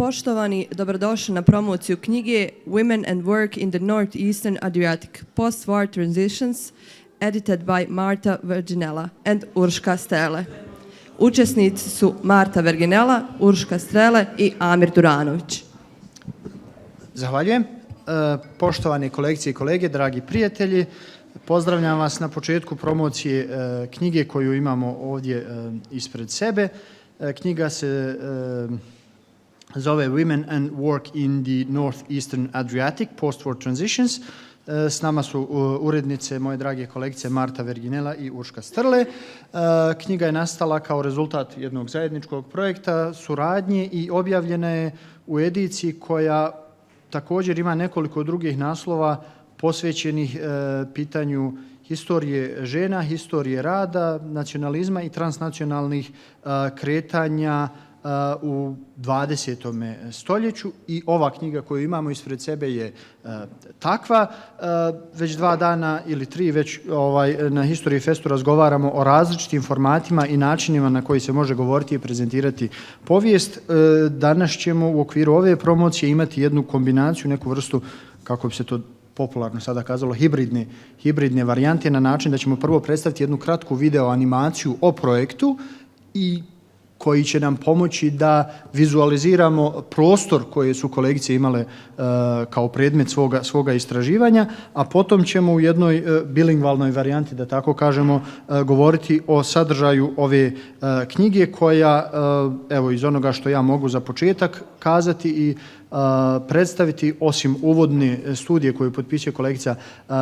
Poštovani, dobrodošli na promociju knjige Women and Work in the Northeastern Adriatic, Postwar Transitions, edited by Marta, Verginella and Urška Strle. Učesnici su Marta Verginella, Urška Strle i Amir Duranović. Zahvaljujem. Poštovane kolegice i kolege, dragi prijatelji, pozdravljam vas na početku promocije knjige koju imamo ovdje ispred sebe. Knjiga se zove Women and Work in the Northeastern Adriatic, Postwar Transitions. S nama su urednice moje drage kolegice Marta Verginella i Urška Strle. Knjiga je nastala kao rezultat jednog zajedničkog projekta, suradnje i objavljena je u ediciji koja također ima nekoliko drugih naslova posvećenih pitanju historije žena, historije rada, nacionalizma i transnacionalnih kretanja u 20. stoljeću i ova knjiga koju imamo ispred sebe je takva. Već 2 dana ili 3 već na History Festu razgovaramo o različitim formatima i načinima na koji se može govoriti i prezentirati povijest. Danas ćemo u okviru ove promocije imati jednu kombinaciju, neku vrstu, kako bi se to popularno sada kazalo, hibridne varijante na način da ćemo prvo predstaviti jednu kratku video animaciju o projektu i koji će nam pomoći da vizualiziramo prostor koje su kolegice imale kao predmet svoga istraživanja, a potom ćemo u jednoj bilingvalnoj varijanti, da tako kažemo, govoriti o sadržaju ove knjige koja, evo iz onoga što ja mogu za početak kazati i predstaviti, osim uvodne studije koju potpisuje kolegica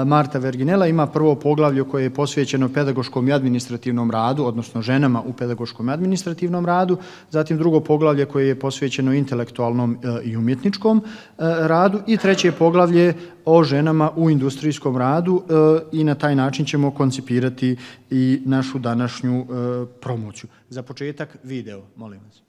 Marta Verginella, ima prvo poglavlje koje je posvećeno pedagoškom i administrativnom radu, odnosno ženama u pedagoškom i administrativnom radu, zatim drugo poglavlje koje je posvećeno intelektualnom i umjetničkom radu i treće poglavlje o ženama u industrijskom radu i na taj način ćemo koncipirati i našu današnju promociju. Za početak video, molim vas.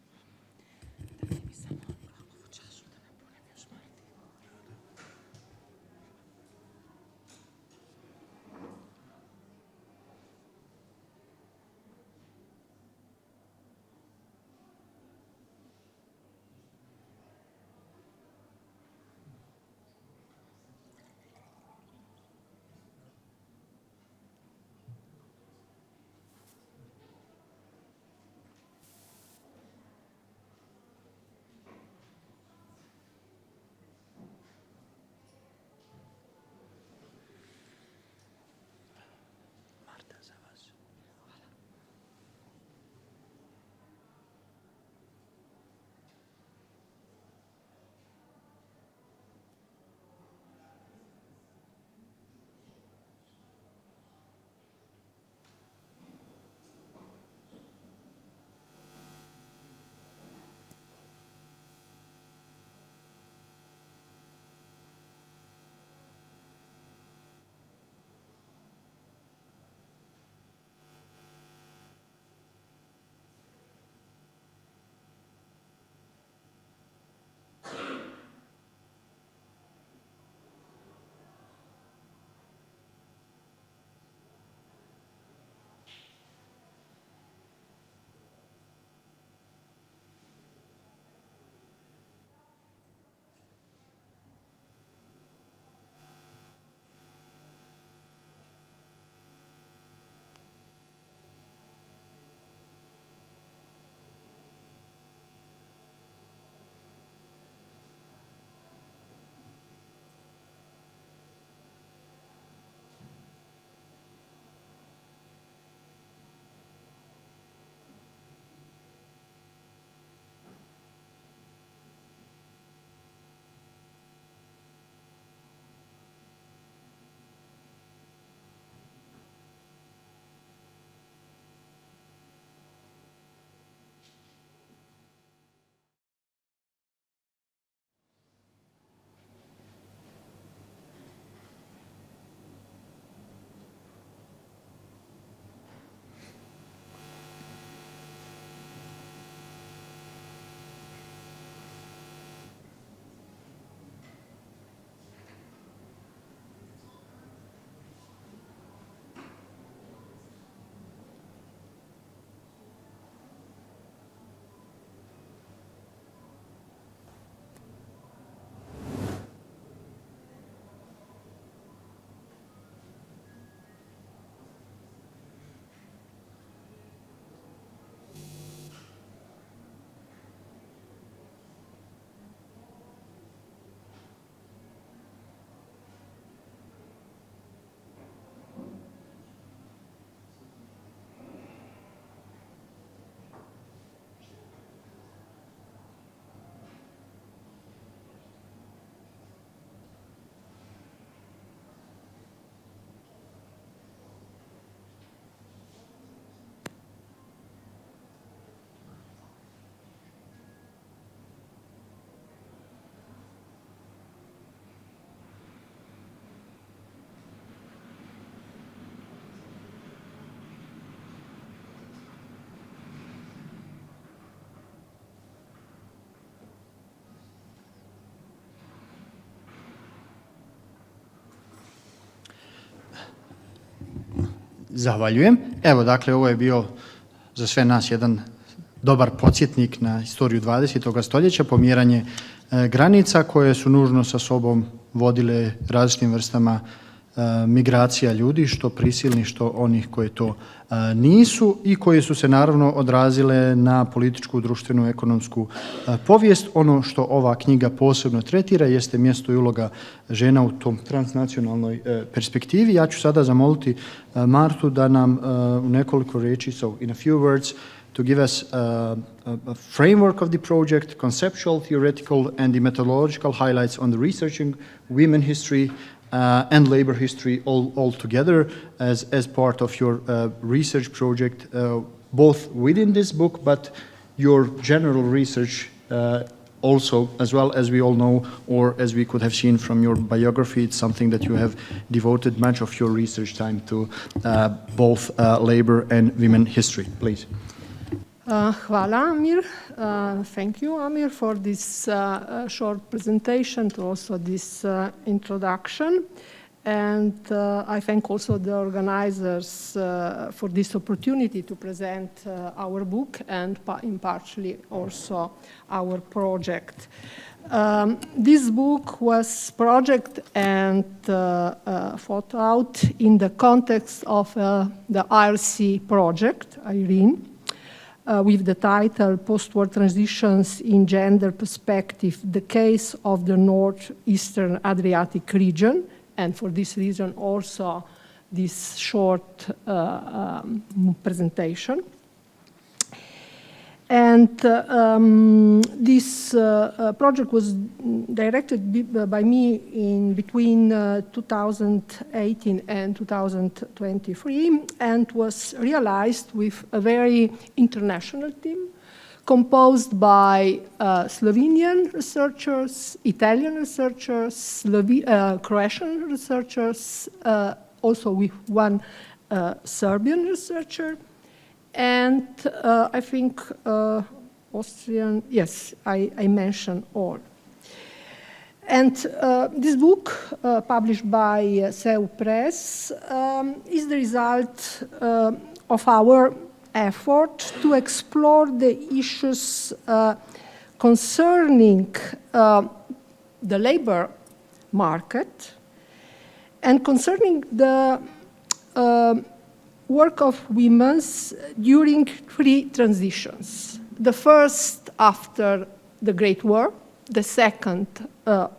Zahvaljujem. Evo, dakle, ovo je bio za sve nas jedan dobar podsjetnik na istoriju 20. stoljeća, pomjeranje granica koje su nužno sa sobom vodile različitim vrstama migracija ljudi, što prisilni, što onih koji to nisu i koje su se naravno odrazile na političku, društvenu, ekonomsku povijest. Ono što ova knjiga posebno tretira jeste mjesto i uloga žena u tom transnacionalnoj perspektivi. Ja ću sada zamoliti Martu da nam u nekoliko riječi, so in a few words, to give us a framework of the project, conceptual, theoretical, and the methodological highlights on the researching women history and labor history all together as part of your research project, both within this book, but your general research also, as well as we all know, or as we could have seen from your biography, it's something that you have devoted much of your research time to both labor and women history. Please. Hvala, Amir. Thank you, Amir, for this short presentation, to also this introduction. And I thank also the organizers for this opportunity to present our book and in partially also our project. This book was project and thought out in the context of the IRC project, Irene, with the title Postwar Transitions in Gender Perspective, the Case of the Northeastern Adriatic Region, and for this reason also this short presentation. And this project was directed by me in between 2018 and 2023 and was realized with a very international team composed by Slovenian researchers, Italian researchers, Croatian researchers, also with one Serbian researcher, and I think Austrian, yes, I mentioned all. And this book, published by SEU Press, is the result of our effort to explore the issues concerning the labor market and concerning the work of women during three transitions. The first after the Great War, the second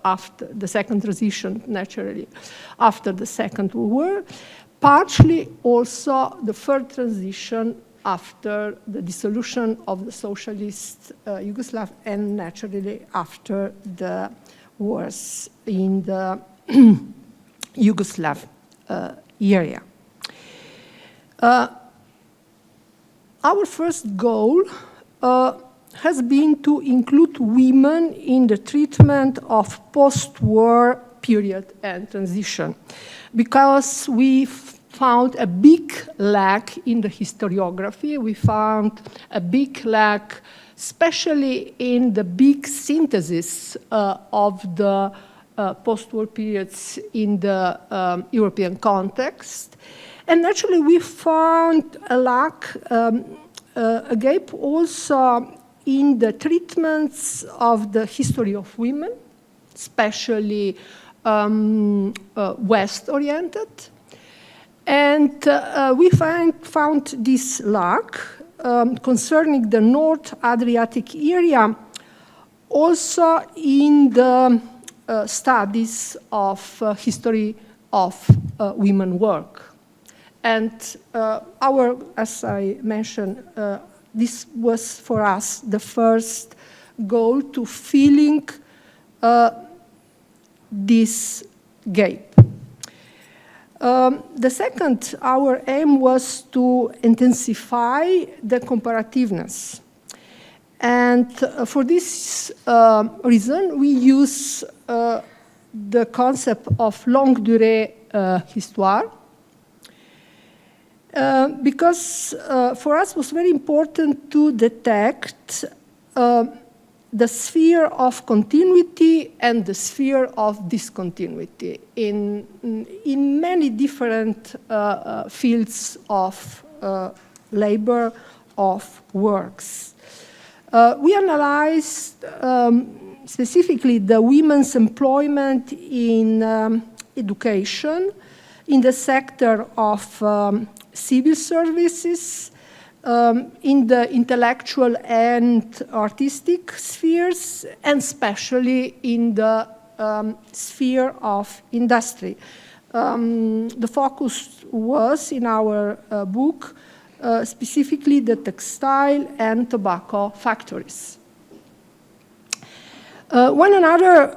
after the second transition, naturally, after the Second World War, partially also the third transition after the dissolution of the socialist Yugoslavia and naturally after the wars in the Yugoslav area. Our first goal has been to include women in the treatment of post-war period and transition, because we found a big lack in the historiography. We found a big lack, especially in the big synthesis of the post-war periods in the European context. And actually we found a lack, a gap also in the treatments of the history of women, especially West-oriented. And we found this lack concerning the North Adriatic area also in the studies of history of women work. And as I mentioned, this was for us the first goal to filling this gap. The second, our aim was to intensify the comparativeness. And for this reason, we use the concept of longue durée histoire, because for us it was very important to detect the sphere of continuity and the sphere of discontinuity in many different fields of labor, of works. We analyzed specifically the women's employment in education, in the sector of civil services, in the intellectual and artistic spheres, and especially in the sphere of industry. The focus was, in our book, specifically the textile and tobacco factories. One another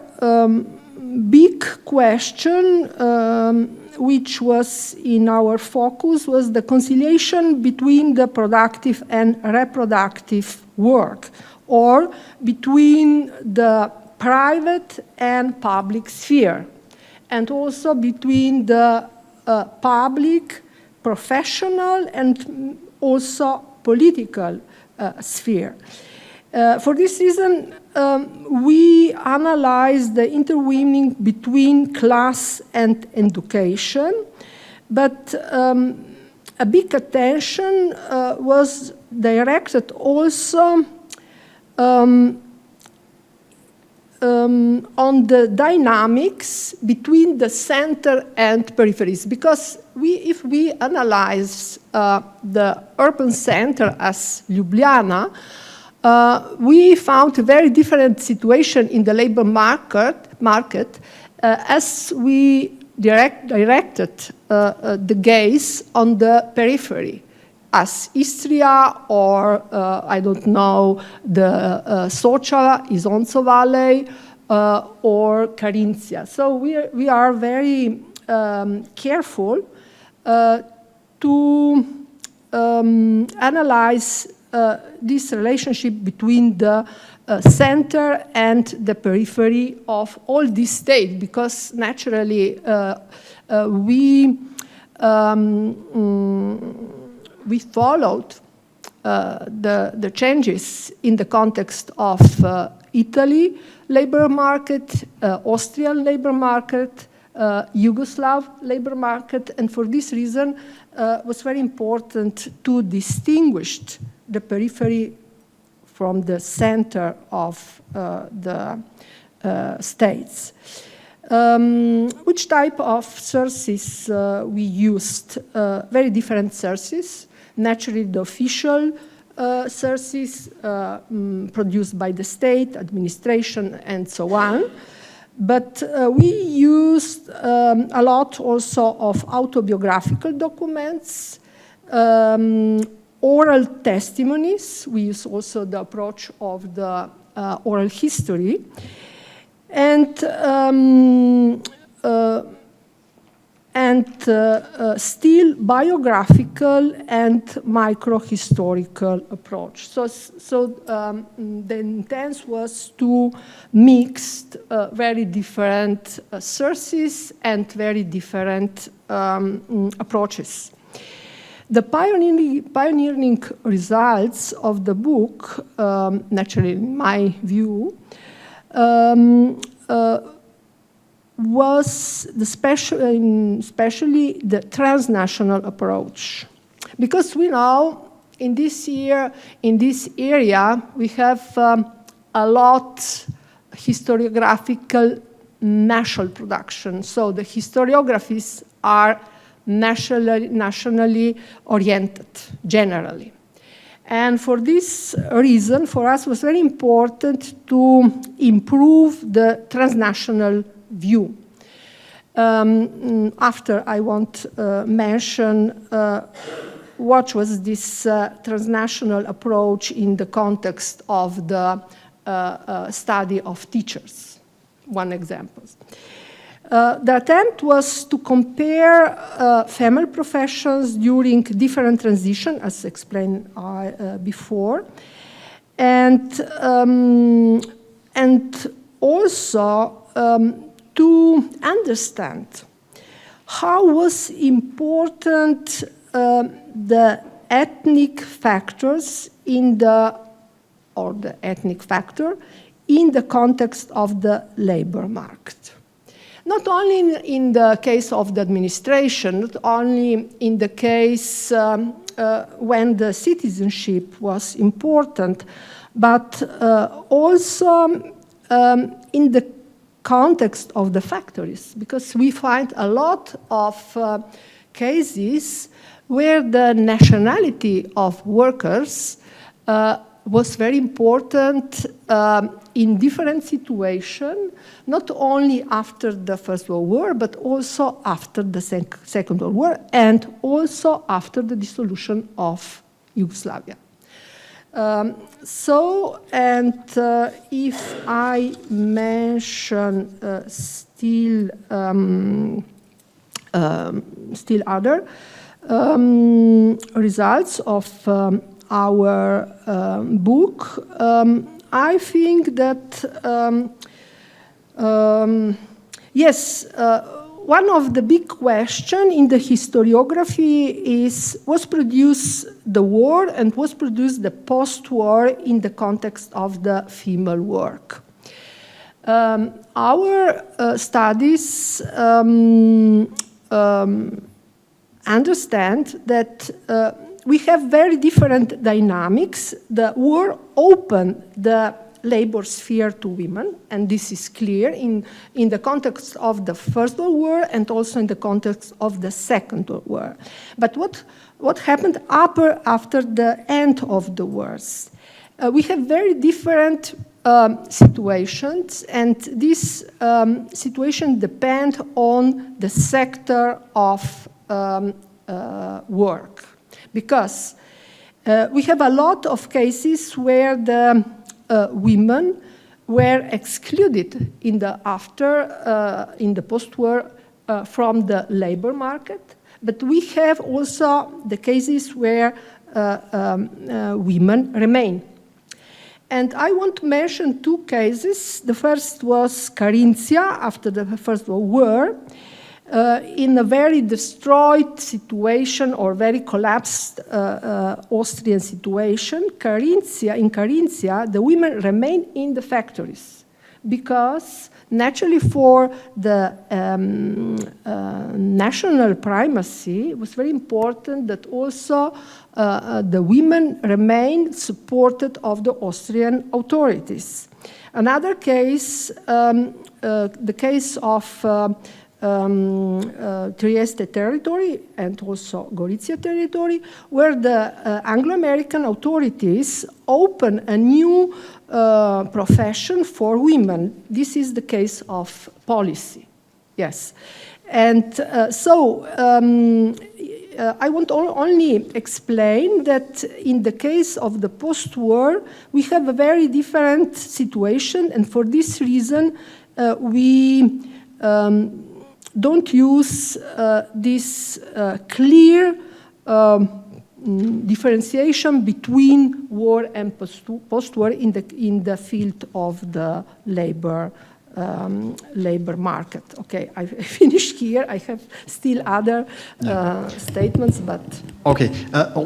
big question which was in our focus was the conciliation between the productive and reproductive work, or between the private and public sphere, and also between the public, professional, and also political sphere. For this reason, we analyzed the interweaving between class and education, but a big attention was directed also on the dynamics between the center and peripheries, because if we analyze the urban center as Ljubljana, we found a very different situation in the labor market as we directed the gaze on the periphery, as Istria or, I don't know, the Soča, Isonzo Valley, or Carinthia. So we are very careful to analyze this relationship between the center and the periphery of all these states, because naturally we followed the changes in the context of Italy labor market, Austrian labor market, Yugoslav labor market, and for this reason it was very important to distinguish the periphery from the center of the states. Which type of sources we used? Very different sources. Naturally, the official sources produced by the state, administration, and so on. But we used a lot also of autobiographical documents, oral testimonies. We use also the approach of the oral history, and still biographical and microhistorical approach. So the intent was to mix very different sources and very different approaches. The pioneering results of the book, naturally in my view, was especially the transnational approach. Because we know in this area, we have a lot historiographical national production. So the historiographies are nationally oriented, generally. And for this reason, for us, it was very important to improve the transnational view. After I want mention what was this transnational approach in the context of the study of teachers. One example. The attempt was to compare female professions during different transitions, as explained before, and also to understand how was important the ethnic factors the ethnic factor in the context of the labor market. Not only in the case of the administration, not only in the case when the citizenship was important, but also in the context of the factories, because we find a lot of cases where the nationality of workers was very important in different situations, not only after the First World War, but also after the Second World War, and also after the dissolution of Yugoslavia. If I mention still other results of our book, I think that yes, one of the big questions in the historiography is, was produced the war and was produced the post-war in the context of the female work. Our studies understand that we have very different dynamics. The war opened the labor sphere to women, and this is clear in the context of the First World War and also in the context of the Second World War. But what happened after the end of the wars? We have very different situations, and this situation depends on the sector of work. Because we have a lot of cases where the women were excluded in the post-war from the labor market, but we have also the cases where women remain. And I want to mention two cases. The first was Carinthia after the First World War. In a very destroyed situation or very collapsed Austrian situation, in Carinthia, the women remained in the factories because naturally for the national primacy, it was very important that also the women remained supported of the Austrian authorities. Another case, the case of Trieste territory and also Gorizia territory, where the Anglo-American authorities opened a new profession for women. This is the case of policy, yes. And I want only explain that in the case of the post-war, we have a very different situation, and for this reason, we don't use this clear differentiation between war and post-war in the field of the labor market. Okay, I finished here. I have still other statements, but... Okay,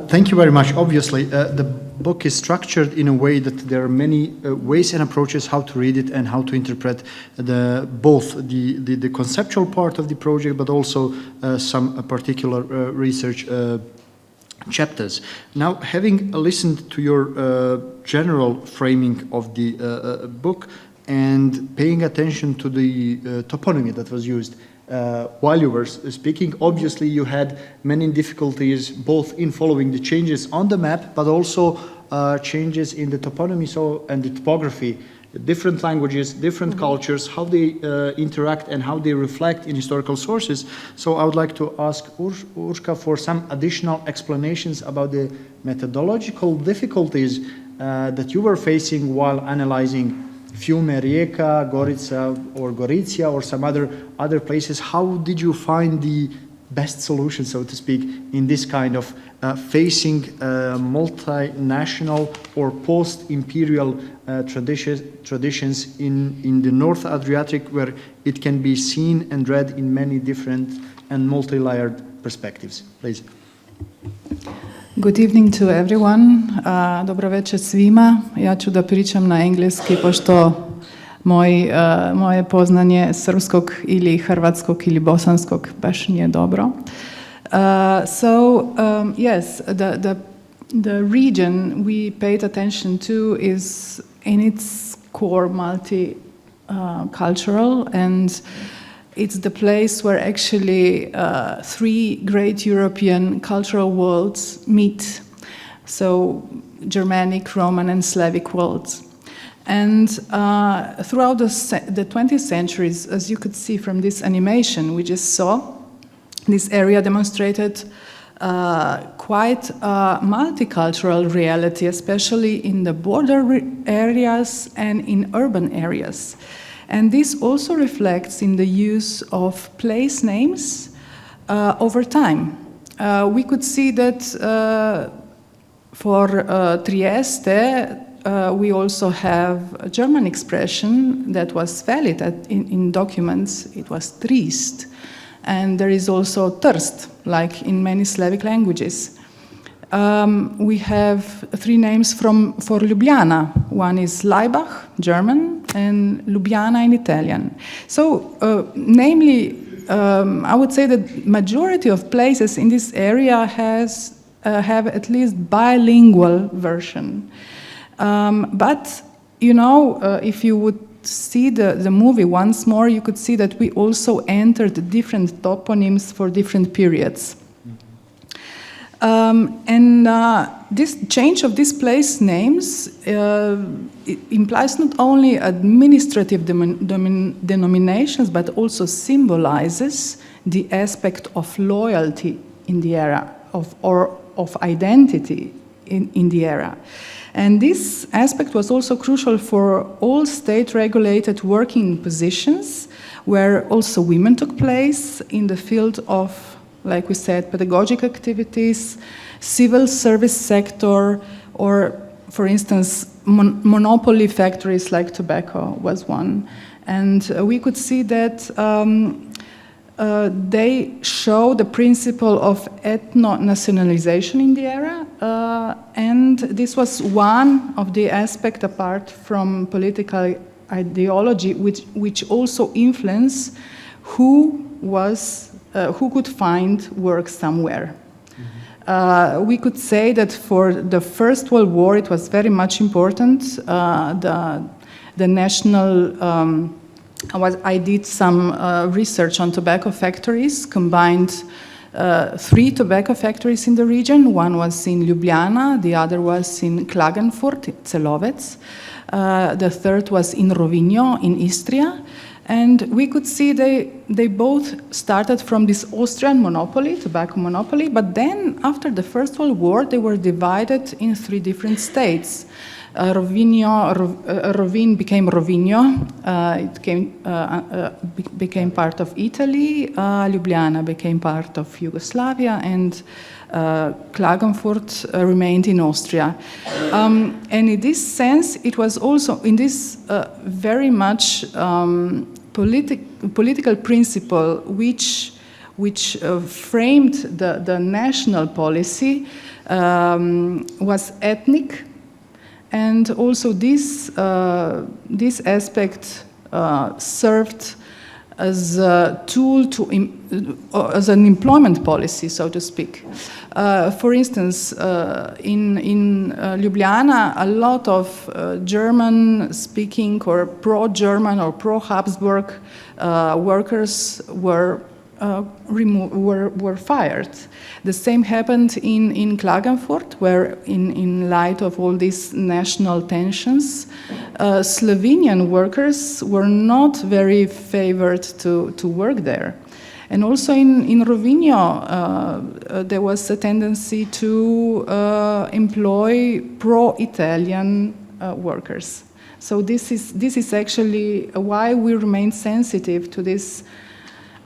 thank you very much. Obviously, the book is structured in a way that there are many ways and approaches how to read it and how to interpret both the conceptual part of the project, but also some particular research chapters. Now, having listened to your general framing of the book, and paying attention to the toponymy that was used while you were speaking, obviously you had many difficulties both in following the changes on the map, but also changes in the toponymy and the topography, different languages, different cultures, how they interact and how they reflect in historical sources. So I would like to ask Urška for some additional explanations about the methodological difficulties that you were facing while analyzing Fiume, Rijeka, Gorica or Gorizia or some other places. How did you find the best solution, so to speak, in this kind of facing multinational or post-imperial traditions in the North Adriatic, where it can be seen and read in many different and multi-layered perspectives? Please. Good evening to everyone. Dobro večer svima. Ja ću da pričam na engleski, pošto moje poznanje srpskog ili hrvatskog ili bosanskog baš nije dobro. Yes, the region we paid attention to is in its core multi-cultural, and it's the place where actually three great European cultural worlds meet. So Germanic, Roman, and Slavic worlds. And throughout the 20th centuries, as you could see from this animation we just saw, this area demonstrated quite a multicultural reality, especially in the border areas and in urban areas. And this also reflects in the use of place names over time. We could see that for Trieste, we also have a German expression that was valid in documents. It was Triest. And there is also Trst, like in many Slavic languages. We have three names for Ljubljana. One is Laibach, German, and Ljubljana in Italian. So, namely, I would say that majority of places in this area have at least bilingual version. But, you know, if you would see the movie once more, you could see that we also entered different toponyms for different periods. This change of these place names it implies not only administrative denominations, but also symbolizes the aspect of loyalty in the era, of identity in the era. And this aspect was also crucial for all state-regulated working positions, where also women took place in the field of, like we said, pedagogic activities, civil service sector, or, for instance, monopoly factories like tobacco was one. And we could see that they show the principle of ethno-nationalization in the era, and this was one of the aspects apart from political ideology, which also influenced who could find work somewhere. We could say that for the First World War it was very much important. The national I did some research on tobacco factories, combined 3 tobacco factories in the region. One was in Ljubljana, the other was in Klagenfurt, Celovec. The third was in Rovinjo, in Istria. And we could see they both started from this Austrian monopoly, tobacco monopoly, but then after the First World War, they were divided in 3 different states. Rovin became Rovinjo, it became part of Italy, Ljubljana became part of Yugoslavia, and Klagenfurt remained in Austria. And in this sense, it was also in this very much political principle which framed the national policy was ethnic. And also this aspect served as a tool as an employment policy, so to speak. For instance, in Ljubljana, a lot of German-speaking or pro-German or pro-Habsburg workers were fired. The same happened in Klagenfurt, where in light of all these national tensions, Slovenian workers were not very favored to work there. And also in Rovinjo, there was a tendency to employ pro-Italian workers. So this is actually why we remain sensitive to this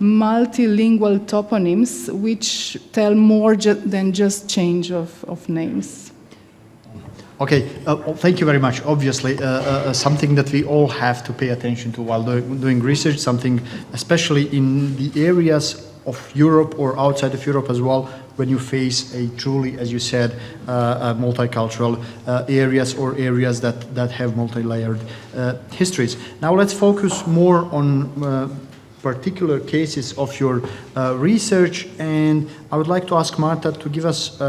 multilingual toponyms, which tell more than just change of names. Okay, thank you very much. Obviously, something that we all have to pay attention to while doing research, something especially in the areas of Europe or outside of Europe as well, when you face a truly, as you said, multicultural areas or areas that have multi-layered histories. Now let's focus more on particular cases of your research, and I would like to ask Marta to give us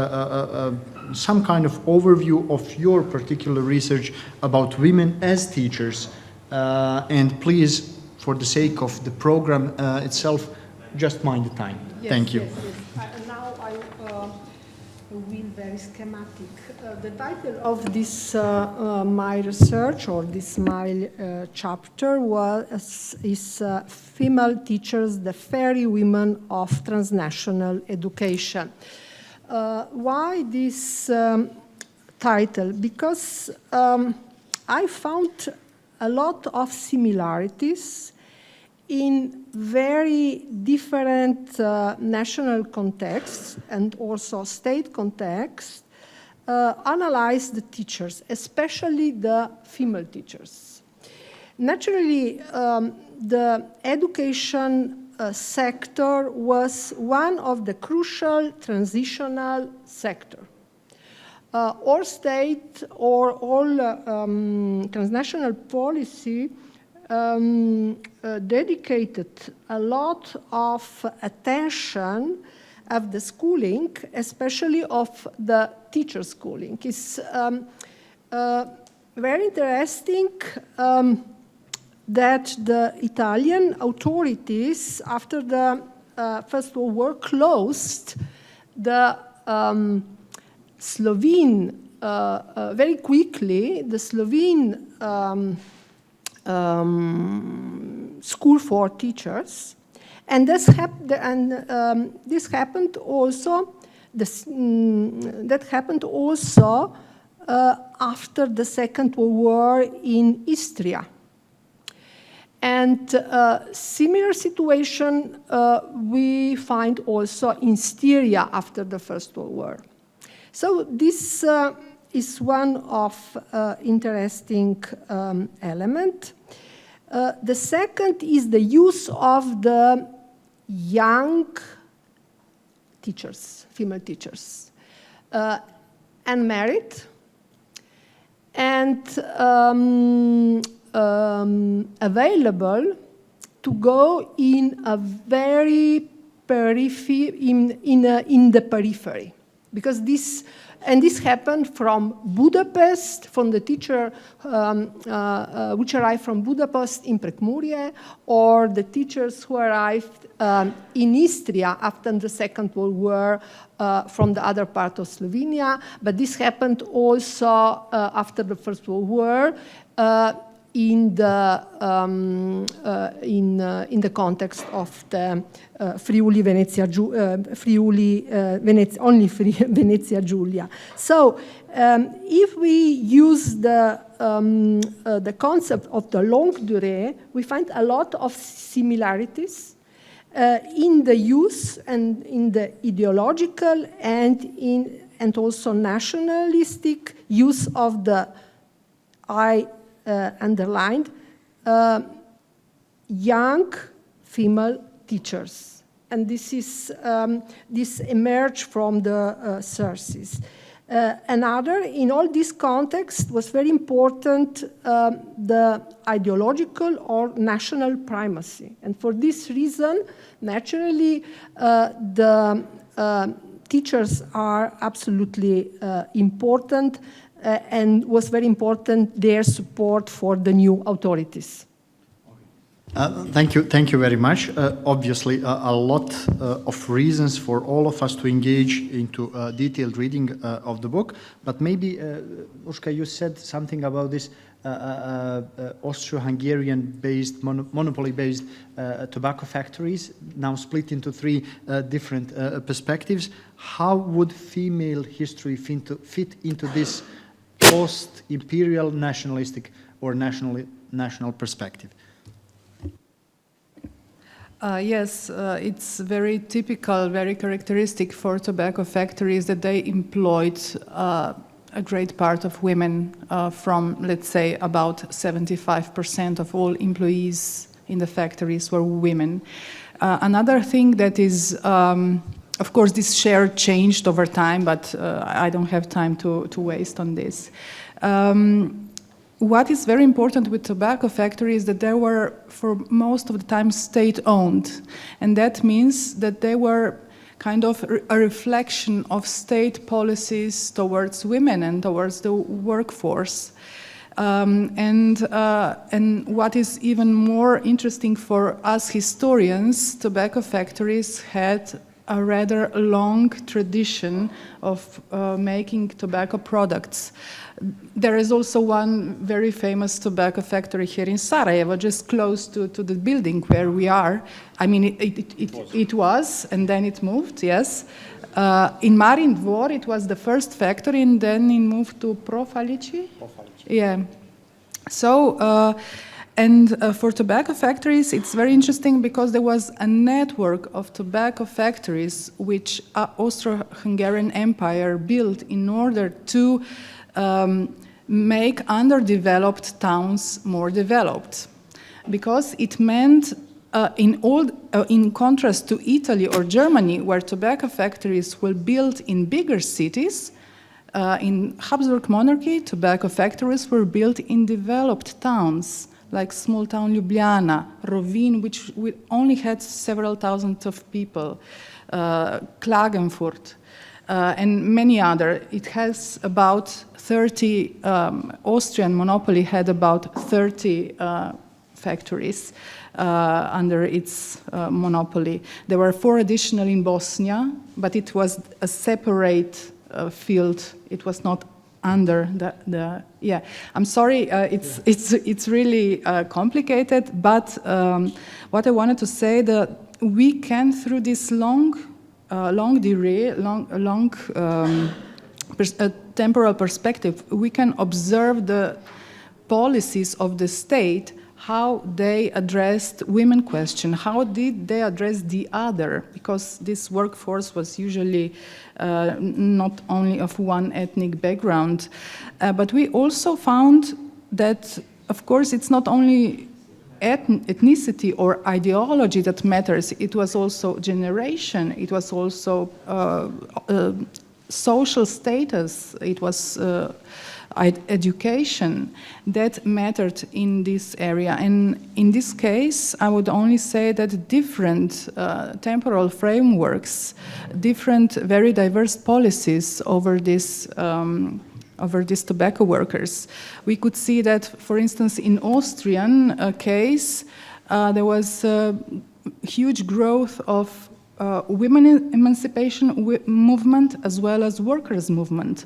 some kind of overview of your particular research about women as teachers, and please, for the sake of the program itself, just mind the time. Yes, Thank you. Yes, yes. Now I will very schematic. The title of this my research or this my chapter is Female Teachers, the Fairy Women of Transnational Education. Why this title? Because I found a lot of similarities in very different national contexts and also state contexts, analyze the teachers, especially the female teachers. Naturally, the education sector was one of the crucial transitional sector. All state or all transnational policy dedicated a lot of attention of the schooling, especially of the teacher schooling. It's very interesting that the Italian authorities, after the First World War, closed the Slovene, very quickly, the Slovene school for teachers, and this happened also. That happened also after the Second World War in Istria, and similar situation we find also in Styria after the First World War. So this is one of interesting element. The second is the use of the young teachers, female teachers, unmarried and available to go in a very in the periphery, because this happened from Budapest, from the teacher which arrived from Budapest in Prekmurje, or the teachers who arrived in Istria after the Second World War from the other part of Slovenia. But this happened also after the First World War in the context of the Friuli Venezia Giulia. So if we use the concept of the longue durée, we find a lot of similarities in the use and in the ideological and also nationalistic use of the underlined young female teachers, and this emerged from the sources. Another, in all this context, was very important the ideological or national primacy, and for this reason, naturally, the teachers are absolutely important. And was very important their support for the new authorities. Thank you very much. Obviously, a lot of reasons for all of us to engage into detailed reading of the book. But maybe, Urška, you said something about this Austro-Hungarian-based, monopoly-based tobacco factories, now split into three different perspectives. How would female history fit into this post-imperial nationalistic or national perspective? Yes, it's very typical, very characteristic for tobacco factories that they employed a great part of women from, let's say, about 75% of all employees in the factories were women. Another thing that is Of course, this share changed over time, but I don't have time to waste on this. What is very important with tobacco factories is that they were, for most of the time, state-owned. And that means that they were kind of a reflection of state policies towards women and towards the workforce. And what is even more interesting for us historians, tobacco factories had a rather long tradition of making tobacco products. There is also one very famous tobacco factory here in Sarajevo, just close to the building where we are. I mean, it was, and then it moved, yes. In Marin Dvor, it was the first factory, and then it moved to Profalici. Yeah. So, for tobacco factories, it's very interesting because there was a network of tobacco factories which Austro-Hungarian Empire built in order to make underdeveloped towns more developed. Because it meant, in contrast to Italy or Germany, where tobacco factories were built in bigger cities, in Habsburg monarchy, tobacco factories were built in developed towns, like small town Ljubljana, Rovinj, which only had several thousand of people, Klagenfurt, and many other. It has about 30, Austrian monopoly had about 30 factories under its monopoly. There were 4 additional in Bosnia, but it was a separate field. It was not under the yeah. I'm sorry, it's really complicated, but what I wanted to say, that we can, through this long temporal perspective, we can observe the policies of the state, how they addressed women question, how did they address the other, because this workforce was usually not only of one ethnic background. But we also found that, of course, it's not only ethnicity or ideology that matters, it was also generation, it was also social status, it was education that mattered in this area. And in this case, I would only say that different temporal frameworks, different very diverse policies over these tobacco workers. We could see that, for instance, in Austrian case, there was a huge growth of women emancipation movement as well as workers' movement.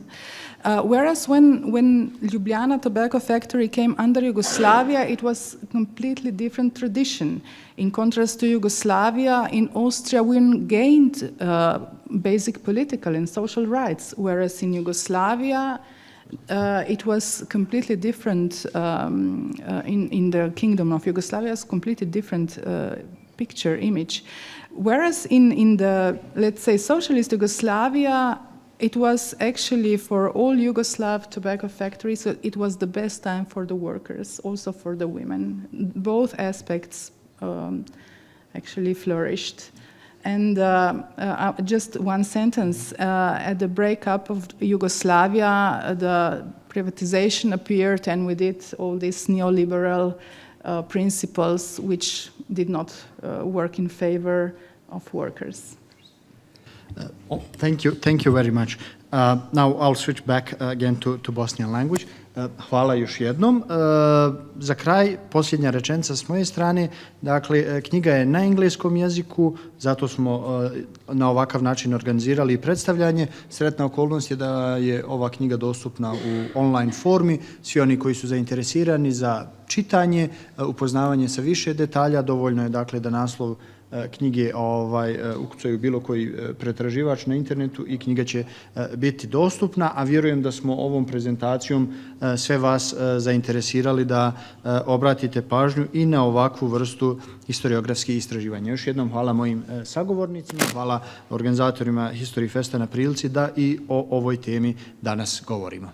Whereas when Ljubljana tobacco factory came under Yugoslavia, it was a completely different tradition. In contrast to Yugoslavia, in Austria, we gained basic political and social rights, whereas in Yugoslavia, it was completely different. In the kingdom of Yugoslavia, it's completely different picture, image. Whereas in the, let's say, socialist Yugoslavia, it was actually for all Yugoslav tobacco factories, it was the best time for the workers, also for the women. Both aspects actually flourished. And just one sentence, at the breakup of Yugoslavia, the privatization appeared, and with it all these neoliberal principles which did not work in favor of workers. Thank you very much. Now I'll switch back again to Bosnian language. Hvala još jednom. Za kraj, posljednja rečenica s moje strane. Dakle, knjiga je na engleskom jeziku, zato smo na ovakav način organizirali predstavljanje. Sretna okolnost je da je ova knjiga dostupna u online formi. Svi oni koji su zainteresirani za čitanje, upoznavanje sa više detalja, dovoljno je dakle da naslov knjige ukucaju bilo koji pretraživač na internetu i knjiga će biti dostupna, a vjerujem da smo ovom prezentacijom sve vas zainteresirali da obratite pažnju i na ovakvu vrstu historiografskih istraživanja. Još jednom hvala mojim sagovornicima, hvala organizatorima History Festa na prilici da i o ovoj temi danas govorimo.